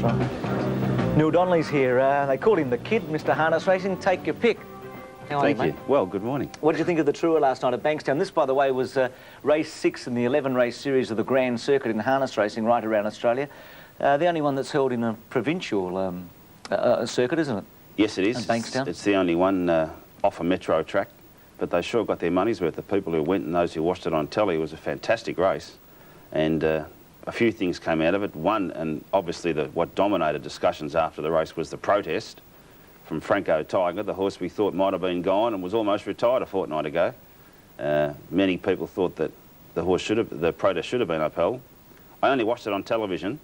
That's right. Neil Donnelly's here. They call him the Kid, Mr. Harness Racing. Take your pick. How are you, mate? Well, good morning. What did you think of the Treuer last night at Bankstown? This, by the way, was race 6 in the 11-race series of the Grand Circuit in harness racing right around Australia. The only one that's held in a provincial circuit, isn't it? Yes, it is. At Bankstown. It's the only one off a metro track, but they sure got their money's worth. The people who went and those who watched it on telly, it was a fantastic race. And a few things came out of it. One, and obviously what dominated discussions after the race was the protest from Franco Tiger, the horse we thought might have been gone and was almost retired a fortnight ago. Many people thought that the protest should have been upheld. I only watched it on television,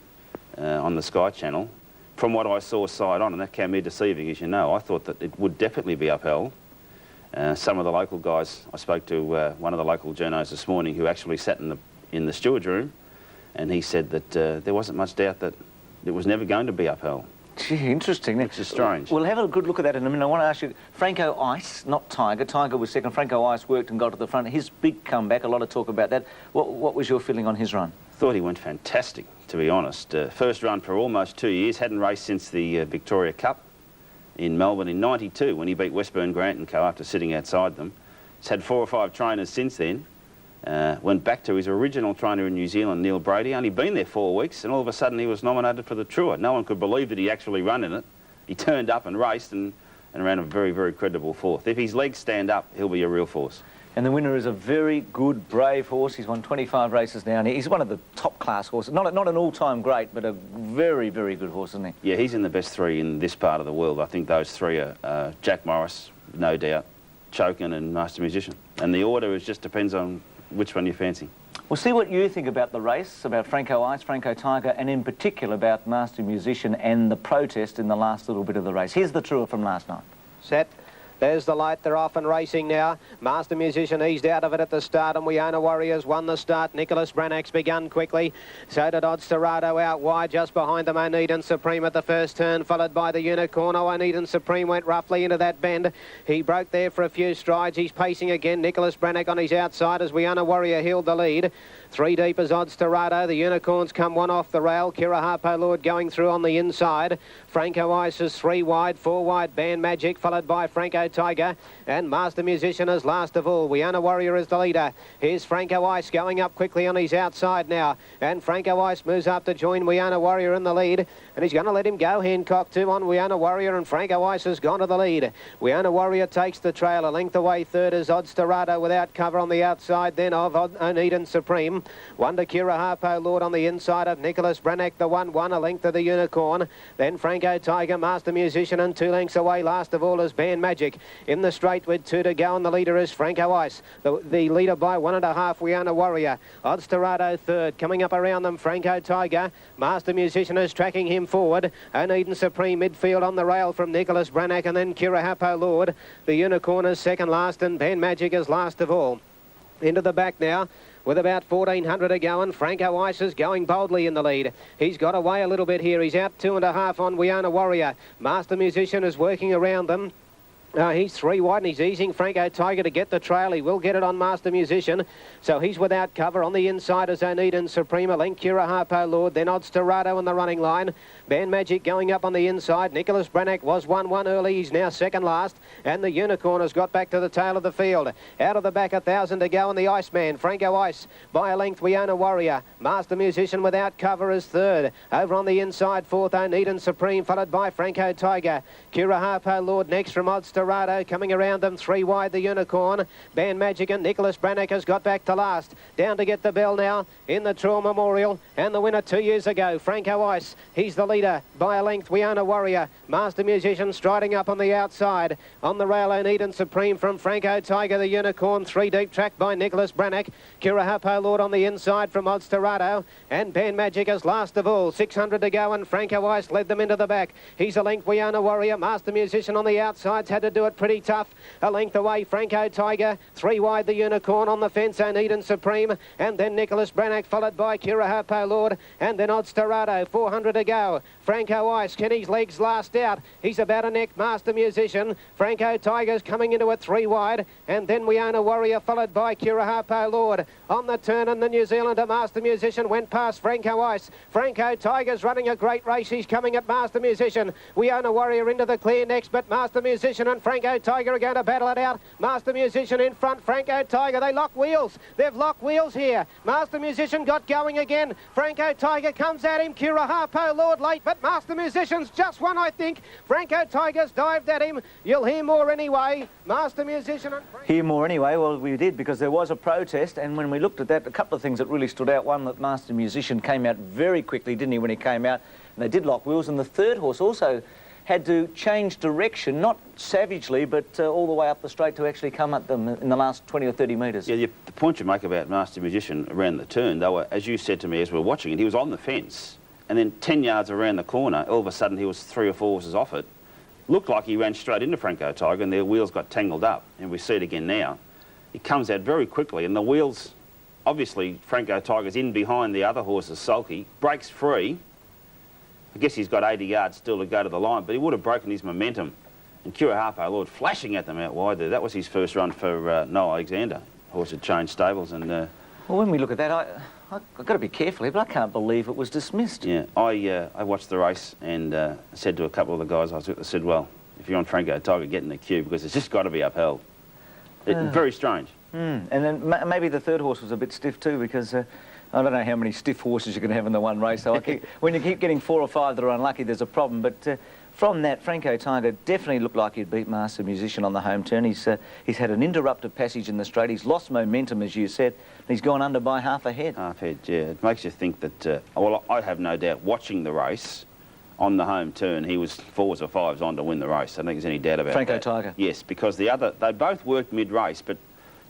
on the Sky Channel. From what I saw side on, and that can be deceiving, as you know, I thought that it would definitely be upheld. Some of the local guys, I spoke to one of the local journos this morning who actually sat in the steward's room, and he said that there wasn't much doubt that it was never going to be upheld. Gee, interesting. Which is strange. We'll have a good look at that in a minute. I want to ask you, Franco Ice, not Tiger. Tiger was second. Franco Ice worked and got to the front. His big comeback, a lot of talk about that. What was your feeling on his run? Thought he went fantastic, to be honest. First run for almost 2 years. Hadn't raced since the Victoria Cup in Melbourne in '92 when he beat Westburn Grant and Co after sitting outside them. He's had 4 or 5 trainers since then. Went back to his original trainer in New Zealand, Neil Brady. Only been there 4 weeks, and all of a sudden he was nominated for the Treuer. No one could believe that he actually run in it. He turned up and raced and ran a very, very credible 4th. If his legs stand up, he'll be a real force. And the winner is a very good, brave horse. He's won 25 races now, and he's one of the top-class horses. Not an all-time great, but a very, very good horse, isn't he? Yeah, he's in the best 3 in this part of the world. I think those 3 are Jack Morris, no doubt, Chokin and Master Musician. And the order just depends on which one you fancy. We'll see what you think about the race, about Franco Ice, Franco Tiger, and in particular about Master Musician and the protest in the last little bit of the race. Here's the Treuer from last night. Set. There's the light. They're off and racing now. Master Musician eased out of it at the start, and Weona Warriors won the start. Nicholas Brannach's begun quickly. So did Odds Dorado out wide, just behind them. Oneida Supreme at the first turn, followed by the Unicorn. Oneida Supreme went roughly into that bend. He broke there for a few strides. He's pacing again. Nicholas Brannach on his outside as Weona Warrior held the lead. 3 deep as Odds Dorado. The Unicorns come 1 off the rail. Kira Harpo Lord going through on the inside. Franco Ice is 3 wide, 4 wide. Band Magic followed by Franco Tiger, and Master Musician is last of all. Weona Warrior is the leader. Here's Franco Ice going up quickly on his outside now, and Franco Ice moves up to join Weona Warrior in the lead, and he's going to let him go. Hancock too on Weona Warrior, and Franco Ice has gone to the lead. Weona Warrior takes the trail. A length away third is Odds Dorado without cover on the outside then of Oneida Supreme. Wonder Kira Harpo Lord on the inside of Nicholas Brannach, the 1-1, a length of the Unicorn. Then Franco Tiger, Master Musician, and 2 lengths away last of all is Band Magic. In the straight with 2 to go, and the leader is Franco Ice. The leader by 1.5, Weona Warrior. Odds Dorado third. Coming up around them, Franco Tiger. Master Musician is tracking him forward. Oneida Supreme midfield on the rail from Nicholas Brannach, and then Kira Harpo Lord. The Unicorn is second last, and Band Magic is last of all. Into the back now, with about 1,400 to go, and Franco Ice is going boldly in the lead. He's got away a little bit here. He's out 2.5 on Weona Warrior. Master Musician is working around them. He's 3 wide, and he's easing Franco Tiger to get the trail. He will get it on Master Musician. So he's without cover. On the inside is Oneida Supreme, length Kira Harpo Lord, then Odds Dorado in the running line. Band Magic going up on the inside. Nicholas Brannach was 1-1 early. He's now second last. And the Unicorn has got back to the tail of the field. Out of the back, 1,000 to go, and the Iceman, Franco Ice, by a length, Weona Warrior. Master Musician without cover is third. Over on the inside, fourth, Oneida Supreme, followed by Franco Tiger. Kira Harpo Lord next from Odds Dorado, coming around them, 3 wide, the Unicorn. Band Magic and Nicholas Brannach has got back to last. Down to get the bell now in the Treuer Memorial, and the winner 2 years ago, Franco Ice. He's the leader by a length, Weona Warrior. Master Musician striding up on the outside. On the rail, Oneida Supreme from Franco Tiger, the Unicorn. 3 deep, tracked by Nicholas Brannach. Kira Harpo Lord on the inside from Odds Dorado, and Band Magic is last of all. 600 to go, and Franco Ice led them into the back. He's a length, Weona Warrior. Master Musician on the outsides had to do it pretty tough. A length away, Franco Tiger. 3 wide, the Unicorn. On the fence, Oneida Supreme, and then Nicholas Brannach, followed by Kira Harpo Lord, and then Odds Dorado. 400 to go. Franco Ice, can his legs last out? He's about a neck, Master Musician. Franco Tiger's coming into it 3 wide, and then We Own a Warrior, followed by Curahapo Lord. On the turn, and the New Zealander Master Musician went past Franco Ice. Franco Tiger's running a great race. He's coming at Master Musician. We Own a Warrior into the clear next, but Master Musician and Franco Tiger are going to battle it out. Master Musician in front, Franco Tiger. They lock wheels. They've locked wheels here. Master Musician got going again. Franco Tiger comes at him. Curahapo Lord late, but Master Musician's just won, I think. Franco Tiger's dived at him. You'll hear more anyway. Master Musician and Hear more anyway? Well, we did, because there was a protest, and when we looked at that, a couple of things that really stood out. One, that Master Musician came out very quickly, didn't he, when he came out, and they did lock wheels, and the third horse also had to change direction, not savagely, but all the way up the straight to actually come at them in the last 20 or 30 metres. Yeah, the point you make about Master Musician around the turn, they were, as you said to me as we were watching it, he was on the fence, and then 10 yards around the corner, all of a sudden he was 3 or 4 horses off it. Looked like he ran straight into Franco Tiger, and their wheels got tangled up, and we see it again now. He comes out very quickly, and the wheels, obviously Franco Tiger's in behind the other horses, sulky, breaks free. I guess he's got 80 yards still to go to the line, but he would have broken his momentum. And Curahapo Lord flashing at them out wide there. That was his first run for Noel Alexander. Horse had changed stables, and well, when we look at that, I've got to be careful here, but I can't believe it was dismissed. yeah, I watched the race and said to a couple of the guys I was with, I said, well, if you're on Franco Tiger, get in the queue, because it's just got to be upheld. Very strange. And then maybe the third horse was a bit stiff too, because I don't know how many stiff horses you can have in the one race. So when you keep getting 4 or 5 that are unlucky, there's a problem. But from that, Franco Tiger definitely looked like he'd beat Master Musician on the home turn. He's had an interrupted passage in the straight. He's lost momentum, as you said, and he's gone under by half a head. Half head, yeah. It makes you think that, well, I have no doubt, watching the race, on the home turn, he was 4s or 5s on to win the race. I don't think there's any doubt about Franco that. Tiger? Yes, because they both worked mid-race, but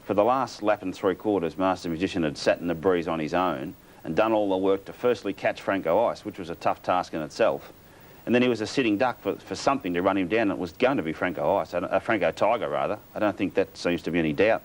for the last lap and 3/4, Master Musician had sat in the breeze on his own and done all the work to firstly catch Franco Ice, which was a tough task in itself. And then he was a sitting duck for something to run him down. It was going to be Franco Ice, Franco Tiger rather. I don't think that seems to be any doubt.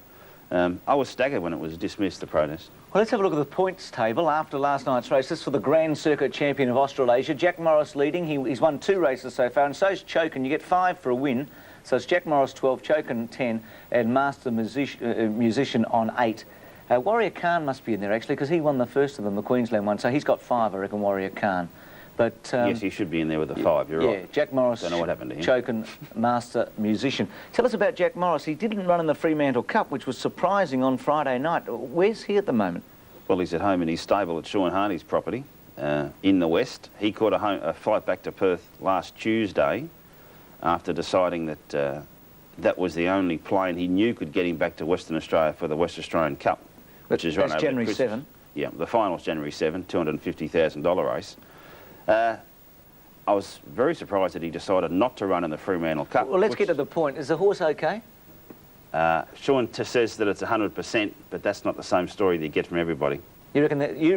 I was staggered when it was dismissed, the protest. Well, let's have a look at the points table after last night's race. This is for the Grand Circuit champion of Australasia. Jack Morris leading. He's won 2 races so far, and so's Chokin. You get 5 for a win. So it's Jack Morris 12, Chokin 10, and Master Musician on 8. Warrior Khan must be in there, actually, because he won the first of them, the Queensland one. So he's got 5, I reckon, Warrior Khan. But yes, he should be in there with the 5, you're right. Yeah, Jack Morris, don't know what happened to him. Chokin, Master Musician. Tell us about Jack Morris. He didn't run in the Fremantle Cup, which was surprising on Friday night. Where's he at the moment? Well, he's at home in his stable at Sean Harney's property in the West. He caught a flight back to Perth last Tuesday after deciding that that was the only plane he knew could get him back to Western Australia for the West Australian Cup, which is run over January 7. Yeah, the final's January 7, $250,000 race. I was very surprised that he decided not to run in the Fremantle Cup. Well, let's get to the point. Is the horse okay? Sean says that it's 100%, but that's not the same story that you get from everybody. You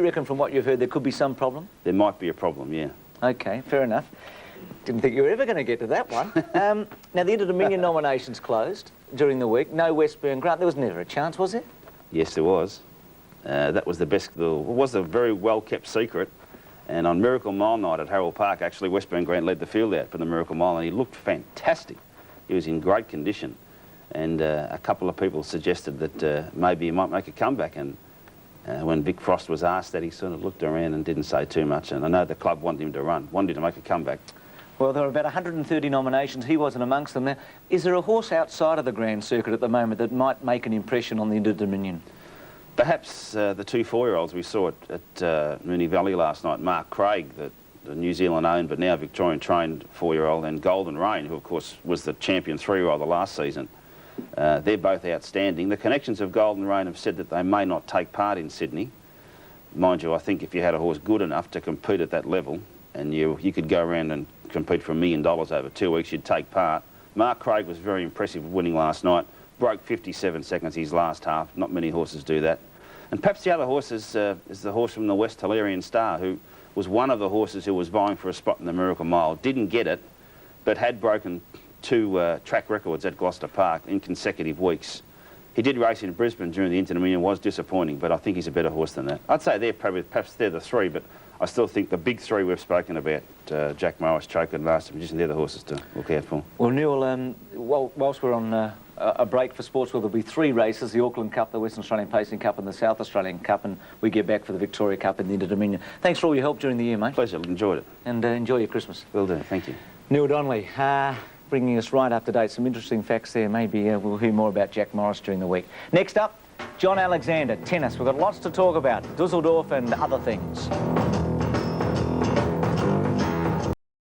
reckon from what you've heard there could be some problem? There might be a problem, yeah. Okay, fair enough. Didn't think you were ever going to get to that one. Now, the Inter-Dominion nominations closed during the week. No Westburn Grant. There was never a chance, was there? Yes, there was. That was was a very well-kept secret. And on Miracle Mile night at Harold Park, actually, Westburn Grant led the field out for the Miracle Mile, and he looked fantastic. He was in great condition. And a couple of people suggested that maybe he might make a comeback. And when Vic Frost was asked that, he sort of looked around and didn't say too much. And I know the club wanted him to run, wanted him to make a comeback. Well, there are about 130 nominations. He wasn't amongst them. Now, is there a horse outside of the Grand Circuit at the moment that might make an impression on the Inter-Dominion? Perhaps the 2 4-year-olds we saw at Moonee Valley last night, Mark Craig, the New Zealand-owned but now Victorian-trained 4-year-old, and Golden Rain, who of course was the champion 3-year-old the last season. They're both outstanding. The connections of Golden Rain have said that they may not take part in Sydney. Mind you, I think if you had a horse good enough to compete at that level, and you could go around and compete for $1 million over 2 weeks, you'd take part. Mark Craig was very impressive winning last night. Broke 57 seconds his last half. Not many horses do that. And perhaps the other horse is the horse from the West, Hilarion Star, who was one of the horses who was vying for a spot in the Miracle Mile. Didn't get it, but had broken 2 track records at Gloucester Park in consecutive weeks. He did race in Brisbane during the Inter-Dominion, was disappointing, but I think he's a better horse than that. I'd say perhaps they're the 3, but I still think the big three we've spoken about, Jack Morris, Treuer and Master Magician, they're the horses to look out for. Well, Neil, whilst we're on a break for sports, well, there'll be 3 races, the Auckland Cup, the Western Australian Pacing Cup and the South Australian Cup, and we get back for the Victoria Cup in the Inter-Dominion. Thanks for all your help during the year, mate. Pleasure, enjoyed it. And enjoy your Christmas. Will do, thank you. Neil Donnelly, bringing us right up to date. Some interesting facts there. Maybe we'll hear more about Jack Morris during the week. Next up, John Alexander, tennis. We've got lots to talk about, Dusseldorf and other things.